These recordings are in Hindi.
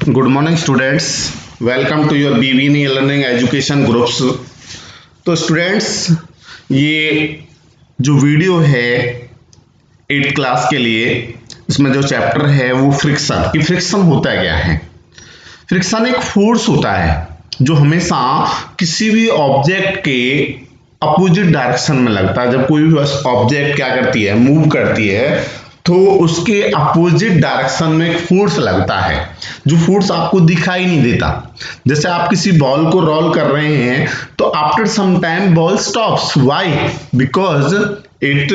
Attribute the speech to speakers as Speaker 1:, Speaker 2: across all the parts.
Speaker 1: Good morning students, welcome to your बीवीनी लर्निंग एजुकेशन ग्रुप्स। तो स्टूडेंट्स, ये जो वीडियो है 8th क्लास के लिए, इसमें जो चैप्टर है वो फ्रिक्शन कि फ्रिक्शन होता है क्या है। फ्रिक्शन एक फोर्स होता है जो हमेशा किसी भी ऑब्जेक्ट के अपोजिट डायरेक्शन में लगता है। जब कोई भी ऑब्जेक्ट क्या करती है, मूव करती है, तो उसके अपोजिट डायरेक्शन में एक फोर्स लगता है जो फोर्स आपको दिखाई नहीं देता। जैसे आप किसी बॉल को रोल कर रहे हैं तो after some time ball stops. Why? Because it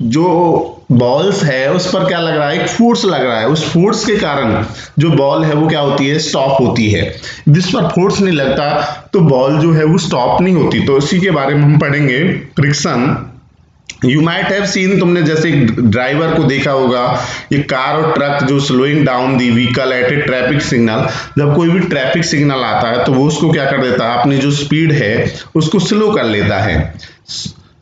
Speaker 1: जो बॉल्स है उस पर क्या लग रहा है, एक फोर्स लग रहा है। उस फोर्स के कारण जो बॉल है वो क्या होती है, स्टॉप होती है। जिस पर फोर्स नहीं लगता तो बॉल जो है वो स्टॉप नहीं होती। तो इसी के बारे में हम पढ़ेंगे, friction. You might have seen, तुमने जैसे ड्राइवर को देखा होगा, ये कार और ट्रक जो slowing down the vehicle eight A traffic signal. जब कोई भी ट्रैफिक सिग्नल आता है तो वो उसको क्या कर देता है, अपनी जो स्पीड है उसको स्लो कर लेता है।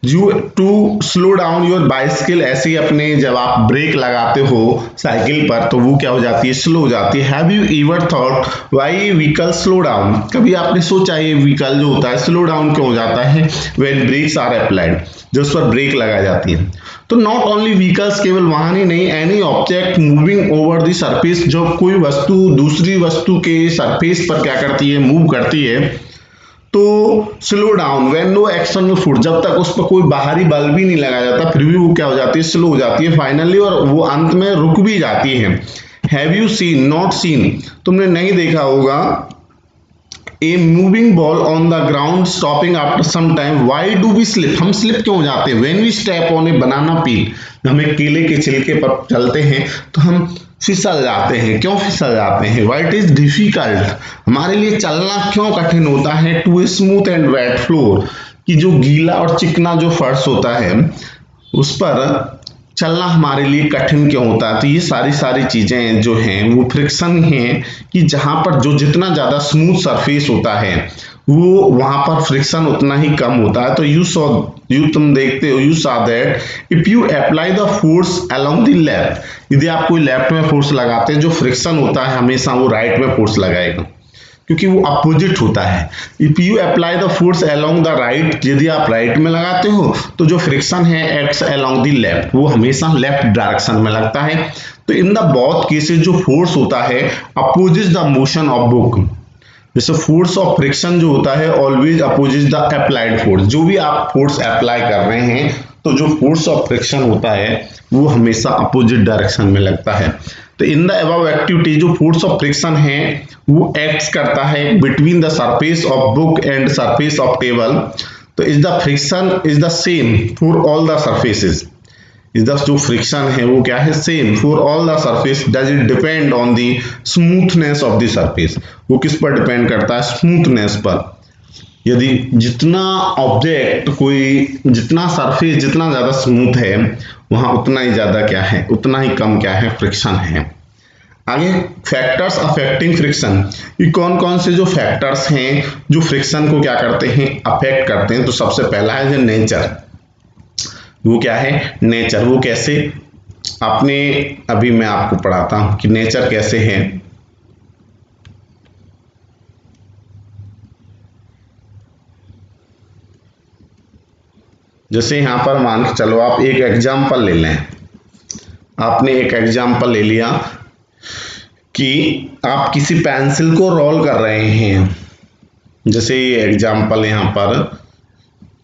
Speaker 1: You to slow down your bicycle, ऐसे ही अपने जब आप ब्रेक लगाते हो साइकिल पर तो वो क्या हो जाती है, स्लो हो जाती है। Have you ever thought why vehicle slow down? कभी आपने सोचा ये व्हीकल जो होता है स्लो डाउन क्यों हो जाता है? व्हेन ब्रेक्स आर अप्लाइड, जब उस पर ब्रेक लगाई जाती है। तो नॉट ओनली व्हीकल्स, केवल वाहन ही नहीं, any object moving over the surface, जब कोई वस्तु दूसरी वस्तु के सरफेस पर क्या करती है, मूव करती है, तो slow down when no external force, जब तक उस पर कोई बाहरी बल भी नहीं लगाया जाता फिर भी वो क्या हो जाती है, स्लो हो जाती है फाइनली, और वो अंत में रुक भी जाती है। Have you seen, not seen, तुमने नहीं देखा होगा, a moving ball on the ground stopping after some time. Why do we slip, हम स्लिप क्यों हो जाते हैं? When we step on a banana peel, हमें केले के छिलके पर चलते हैं तो हम फिसल जाते हैं। क्यों फिसल जाते हैं? व्हाई इट इज डिफिकल्ट, हमारे लिए चलना क्यों कठिन होता है, to a smooth and wet floor, कि जो गीला और चिकना जो फर्श होता है उस पर चलना हमारे लिए कठिन क्यों होता है। तो ये सारी चीजें जो हैं वो फ्रिक्शन हैं, कि जहां पर जो जितना ज्यादा स्मूथ सरफेस होता है वो वहां पर फ्रिक्शन उतना ही कम होता है। तो तुम देखते हो, you saw that if you apply the force along the left, यदि आप कोई लेफ्ट में फोर्स लगाते हैं, जो फ्रिक्शन होता है हमेशा वो राइट में फोर्स लगाएगा क्योंकि वो अपोजिट होता है। If you apply the force along the right, यदि आप राइट में लगाते हो तो जो फ्रिक्शन है एक्ट्स अलोंग द लेफ्ट, वो हमेशा लेफ्ट डायरेक्शन में लगता है। तो इन द बोथ केसेस जो फोर्स होता है opposite the motion of book, जैसे फोर्स ऑफ फ्रिक्शन जो होता है always opposite the applied force. जो भी आप फोर्स अप्लाई कर रहे हैं तो जो फोर्स ऑफ फ्रिक्शन होता है वो हमेशा अपोजिट डायरेक्शन में लगता है। तो इन द अबव एक्टिविटी जो फोर्स ऑफ फ्रिक्शन है वो एक्ट्स करता है between the surface of book and surface of table. तो is the friction is the same for all the surfaces, जो फ्रिक्शन है वो क्या है, same for all the surface. Does it depend on the smoothness of the surface, वो किस पर डिपेंड करता है, स्मूथनेस पर। यदि जितना ऑब्जेक्ट जितना सरफेस जितना ज्यादा स्मूथ है वहां उतना ही ज्यादा क्या है, उतना ही कम क्या है, फ्रिक्शन है। आगे फैक्टर्स अफेक्टिंग फ्रिक्शन, ये कौन कौन से जो फैक्टर्स हैं जो फ्रिक्शन को क्या करते हैं, अफेक्ट करते हैं। तो सबसे पहला है जो नेचर, वो क्या है, नेचर। वो कैसे, आपने अभी मैं आपको पढ़ाता हूं कि नेचर कैसे है। जैसे यहां पर मान के चलो, आप एक एग्जाम्पल ले लें। आपने एक एग्जाम्पल ले लिया कि आप किसी पेंसिल को रोल कर रहे हैं। जैसे ये एग्जाम्पल, यहां पर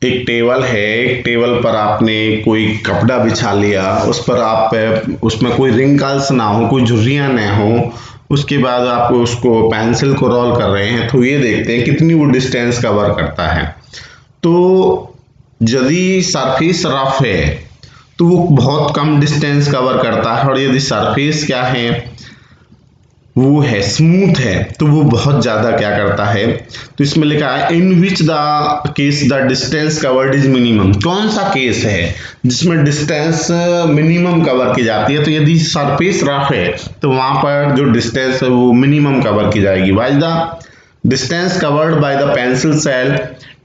Speaker 1: एक टेबल है, एक टेबल पर आपने कोई कपड़ा बिछा लिया, उस पर आप उसमें कोई रिंकल्स ना हो, कोई झुर्रियां ना हो, उसके बाद आप उसको पेंसिल को रोल कर रहे हैं। तो ये देखते हैं कितनी वो डिस्टेंस कवर करता है। तो यदि सरफेस रफ है तो वो बहुत कम डिस्टेंस कवर करता है, और यदि सरफेस क्या है, वो है स्मूथ है, तो वो बहुत ज्यादा क्या करता है। तो इसमें लिखा है in which the case the distance covered is minimum, कौन सा केस है जिसमें डिस्टेंस मिनिमम कवर की जाती है। तो यदि सरफेस रफ है तो वहां पर जो डिस्टेंस है वो मिनिमम कवर की जाएगी। While the distance covered by the pencil cell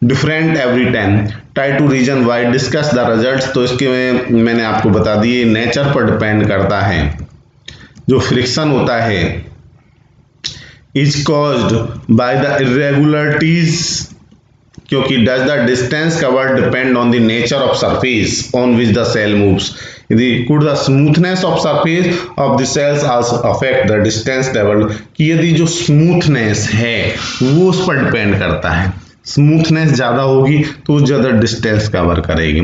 Speaker 1: different every time, try to reason why, discuss the results. तो इसके में मैंने आपको बता दिए नेचर पर डिपेंड करता है। जो फ्रिक्शन होता है is caused by the irregularities, क्योंकि does the distance covered depend on the nature of surface on which the cell moves. यदि could the smoothness of surface of the cells also affect the distance travelled, कि यदि जो स्मूथनेस है वो उस पर डिपेंड करता है, स्मूथनेस ज़्यादा होगी तो ज़्यादा डिस्टेंस कवर करेगी।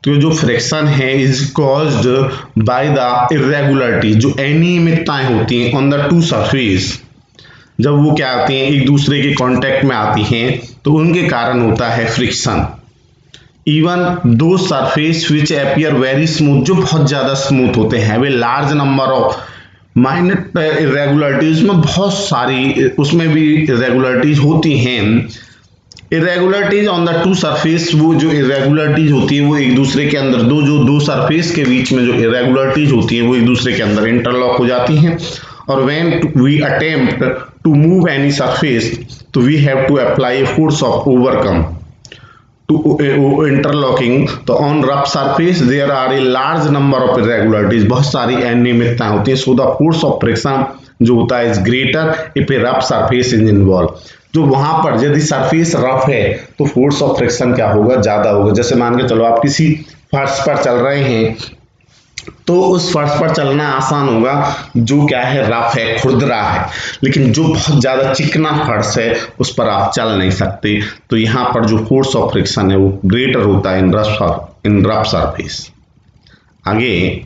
Speaker 1: तो जो फ्रिक्शन है is caused by the irregularity, जो अनियमितताएं होती हैं ऑन द टू सरफेस, जब वो क्या आती हैं एक दूसरे के कांटेक्ट में आती हैं तो उनके कारण होता है friction. Even two surface which appear very smooth, जो बहुत ज़्यादा स्मूथ होते हैं, वे large number of minor irregularities में बहुत सारी उसमें भी इरेगुलरिटीज होती हैं। Irregularities on the two surface, वो जो इरेगुलरिटीज होती है वो एक दूसरे के अंदर दो सरफेस के बीच में जो इरेगुलरिटीज होती है वो एक दूसरे के अंदर इंटरलॉक हो जाती हैं। और when we attempt to move any surface तो we have to apply force of overcome to interlocking. तो on rough surface there are a large number of irregularities, बहुत सारी अनियमितताएं होती हैं। So the force of friction जो होता है is greater if a rough surface is involve. जो वहां पर यदि सरफेस रफ है तो फोर्स ऑफ फ्रिक्शन क्या होगा, ज्यादा होगा। जैसे मान के चलो आप किसी फर्श पर चल रहे हैं तो उस फर्श पर चलना आसान होगा जो क्या है रफ है, खुरदरा है, लेकिन जो बहुत ज्यादा चिकना फर्श है उस पर आप चल नहीं सकते। तो यहाँ पर जो फोर्स ऑफ फ्रिक्शन है वो ग्रेटर होता है इन रफ सरफेस। आगे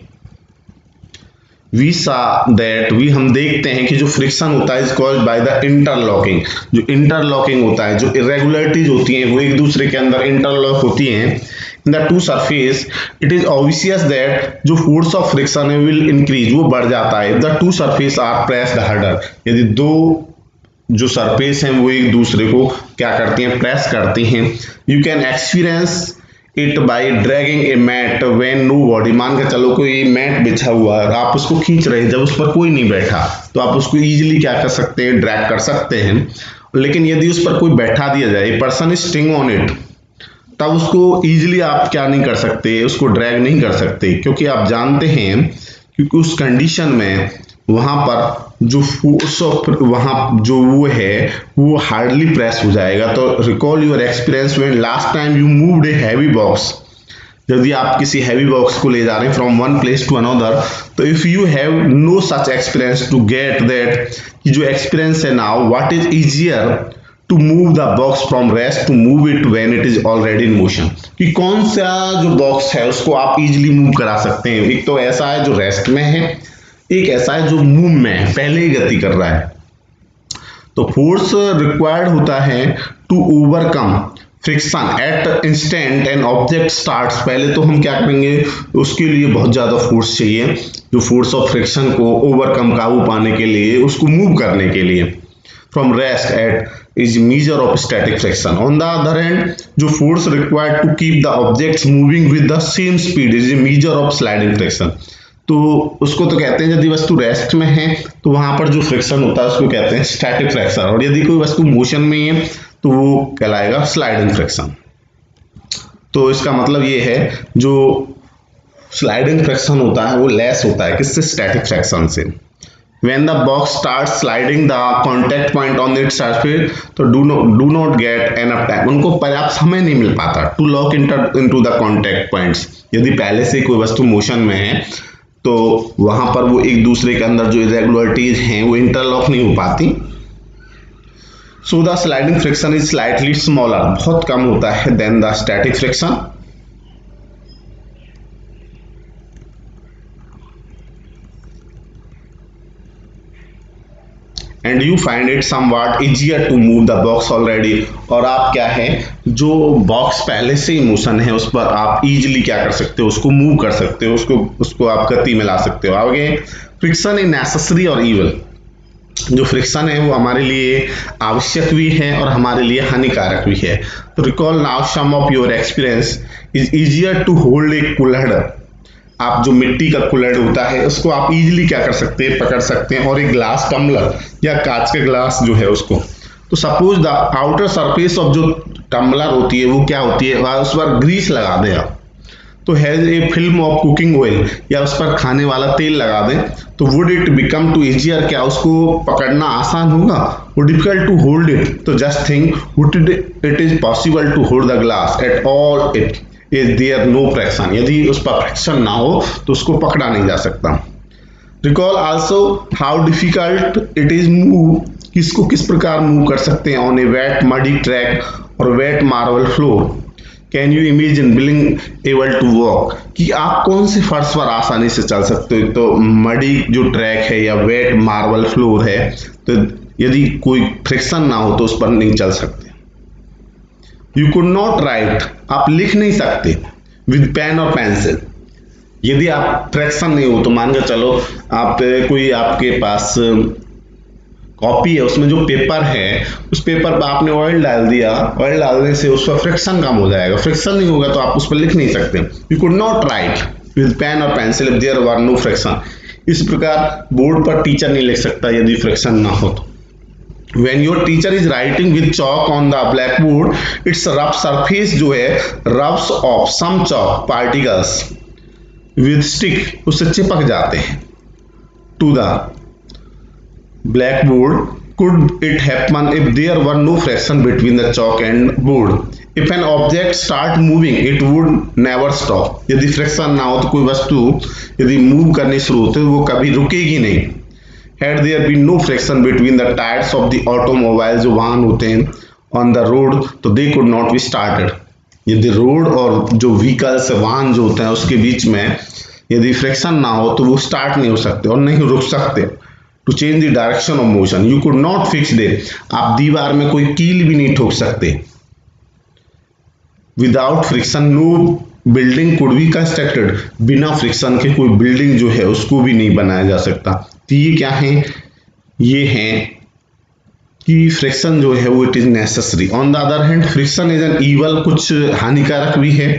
Speaker 1: वी सा दैट, हम देखते हैं कि जो फ्रिक्शन होता है is caused by the interlocking. जो इंटरलॉकिंग होता है, जो इरेगुलरिटीज होती हैं वो एक दूसरे के अंदर इंटरलॉक होती हैं in the two surface, it is obvious that जो force of friction will increase, वो बढ़ जाता है। The two surface are pressed harder, यदि दो जो सरफेस हैं वो एक दूसरे को क्या करती हैं, प्रेस करती हैं। You can experience it by dragging a mat when no body. मान के चलो कोई मैट बिछा हुआ है, आप उसको खींच रहे हैं, जब उस पर कोई नहीं बैठा तो आप उसको इजीली क्या कर सकते हैं, ड्रैग कर सकते हैं। लेकिन यदि उस पर कोई बैठा दिया जाए, person is sting on it, तब उसको इजीली आप क्या नहीं कर सकते, उसको ड्रैग नहीं कर सकते, क्योंकि आप जानते हैं क्योंकि उस कंडीशन में वहां पर जो फोर्स ऑफ वहां जो वो है वो हार्डली प्रेस हो जाएगा। तो recall your experience when last time you moved a heavy box, यदि आप किसी हैवी बॉक्स को ले जा रहे हैं from one place to another, तो if you have no such experience to get that, जो एक्सपीरियंस है now what is easier to move the box from rest to move it when it is already in motion, कि कौन सा जो बॉक्स है उसको आप इजीली मूव करा सकते हैं। एक तो ऐसा है जो रेस्ट में है, एक ऐसा है जो मूव में है, पहले ही गति कर रहा है। तो फोर्स रिक्वायर्ड होता है to overcome friction at instant an object starts. पहले तो हम क्या करेंगे, उसके लिए बहुत ज्यादा फोर्स चाहिए, जो फोर्स ऑफ फ्रिक्शन को ओवरकम काबू पाने के लिए, उसको मूव करने के लिए। From rest at is measure of static friction. On the other hand जो force required to keep the objects moving with the same speed is measure of sliding friction. तो उसको तो कहते हैं यदि वस्तु रेस्ट में है तो वहां पर जो फ्रिक्शन होता है उसको कहते हैं स्टैटिक फ्रिक्शन, और यदि कोई वस्तु मोशन में है तो वो कहलाएगा स्लाइडिंग फ्रिक्शन। तो इसका मतलब ये है जो स्लाइडिंग फ्रिक्शन होता है वो लेस होता है किससे, स्टैटिक फ्रिक्शन से। When the box starts sliding, the contact point on its surface तो do not get enough time, उनको पर्याप्त समय नहीं मिल पाता to lock into the contact points। यदि पहले से कोई वस्तु मोशन में है तो वहां पर वो एक दूसरे के अंदर जो इरेगुलरिटीज हैं वो इंटरलॉक नहीं हो पाती। So the sliding friction is slightly smaller, बहुत कम होता है than the static friction। And you find it somewhat easier to move the box already, और आप क्या है जो बॉक्स पहले से ही मोशन है उस पर आप इजीली क्या कर सकते हो, उसको मूव कर सकते हो, उसको आप गति में ला सकते हो। आगे फ्रिक्शन इज नेसेसरी और इविल। जो फ्रिक्शन है वो हमारे लिए आवश्यक भी है और हमारे लिए हानिकारक भी है। तो recall now some of your experience is easier to hold a kulhad. आप जो मिट्टी का कुल्हड़ होता है उसको आप इजीली क्या कर सकते हैं, पकड़ सकते हैं, और एक ग्लास टम्बलर या कांच का ग्लास जो है उसको। तो suppose the outer surface of जो टम्बलर होती है वो क्या होती है, उस पर ग्रीस लगा दे आप, तो has a film of cooking oil, या उस पर खाने वाला तेल लगा दें, तो would it become too easier, क्या उसको पकड़ना आसान होगा? वो डिफिकल्ट टू होल्ड इट, तो just think would it is possible to hold the glass at all it is there no fraction, यदि उस पर फ्रैक्शन ना हो तो उसको पकड़ा नहीं जा सकता। Recall also how difficult it is move, किसको किस प्रकार मूव कर सकते हैं on a wet muddy track और wet marble floor. Can you imagine being able to walk, कि आप कौन से फर्श पर आसानी से चल सकते हो? तो मडी जो ट्रैक है या वेट मार्बल फ्लोर है, तो यदि कोई फ्रिक्शन ना हो तो उस पर नहीं चल सकते। यू कुड नॉट राइट, आप लिख नहीं सकते विद पेन और पेंसिल, यदि आप फ्रिक्शन नहीं हो तो मान के चलो आप कोई आपके पास कॉपी है, उसमें जो पेपर है उस पेपर पर आपने ऑयल डाल दिया, ऑयल डालने से उस पर फ्रिक्शन कम हो जाएगा, फ्रिक्शन नहीं होगा तो आप उस पर लिख नहीं सकते। You could not write with pen और pencil if there were no friction, इस प्रकार बोर्ड पर टीचर नहीं लिख सकता यदि फ्रिक्शन ना हो तो। When your teacher is writing with chalk on the blackboard, its rough surface जो है rubs off some chalk particles with stick, उससे चिपक जाते हैं to the blackboard. Could it happen if there were no friction between the chalk and board? If an object start moving, it would never stop. यदि फ्रिक्शन ना हो तो कोई वस्तु यदि मूव करनी शुरू होती है वो कभी रुकेगी नहीं। Had there been no friction between the tires of the automobile, जो वाहन होते हैं on the road, तो they could not be started. यदि रोड और जो व्हीकल्स वाहन जो होते हैं उसके बीच में यदि फ्रिक्शन ना हो तो वो स्टार्ट नहीं हो सकते और नहीं रुक सकते। To change the direction of motion, you could not fix they, आप दीवार में कोई कील भी नहीं ठोक सकते। Without friction no building could be constructed, बिना फ्रिक्शन के कोई बिल्डिंग जो है उसको भी नहीं बनाया जा सकता। तो ये क्या है? ये है कि फ्रिक्शन जो है वो it is necessary. On the other hand friction is an evil, कुछ हानिकारक भी है।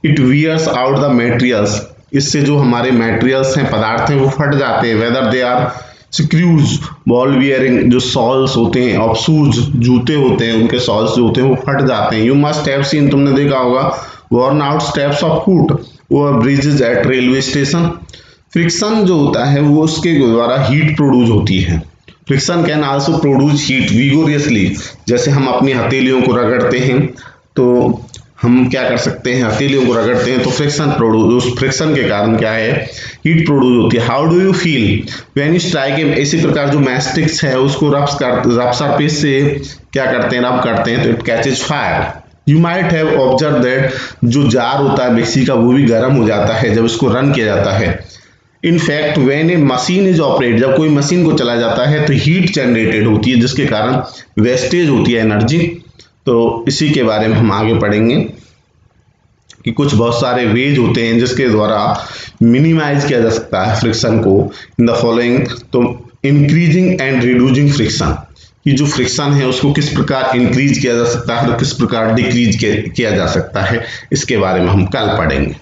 Speaker 1: It wears out the materials, इससे जो हमारे मटेरियल्स हैं, पदार्थ हैं, वो फट जाते हैं। Whether they are screws, ball bearing, जो सॉल्स होते हैं, ऑफ शूज, जूते होते हैं, उनके सॉल्स जो होते हैं वो फट जाते हैं। यू मस्ट हैव सीन, तुमने देखा होगा, worn out steps of foot or bridges at railway station। Friction जो होता है वो उसके द्वारा हीट प्रोड्यूस होती है। Friction can also produce heat vigorously, जैसे हम अपनी हथेलियों को रगड़ते हैं तो हम क्या कर सकते हैं, हथेलियों को रगड़ते हैं तो फ्रिक्शन प्रोड्यूस, फ्रिक्शन के कारण क्या है, हीट प्रोड्यूस होती है। How do you feel when you strike, इसी प्रकार जो मैस्टिक्स है उसको रफ सरफेस से क्या करते हैं, रब करते हैं तो it catches fire. You might have observe that जो जार होता है मिक्सी का वो भी गर्म हो जाता है जब इसको रन किया जाता है। In fact when A machine is operate, जब कोई मशीन को चला जाता है तो हीट जनरेटेड होती है जिसके कारण वेस्टेज होती है एनर्जी। तो इसी के बारे में हम आगे पढ़ेंगे कि कुछ बहुत सारे वेज होते हैं जिसके द्वारा मिनिमाइज किया जा सकता है फ्रिक्शन को इन द फॉलोइंग। तो इंक्रीजिंग एंड रिड्यूसिंग फ्रिक्शन, कि जो फ्रिक्शन है उसको किस प्रकार इंक्रीज किया जा सकता है और किस प्रकार डिक्रीज किया जा सकता है, इसके बारे में हम कल पढ़ेंगे।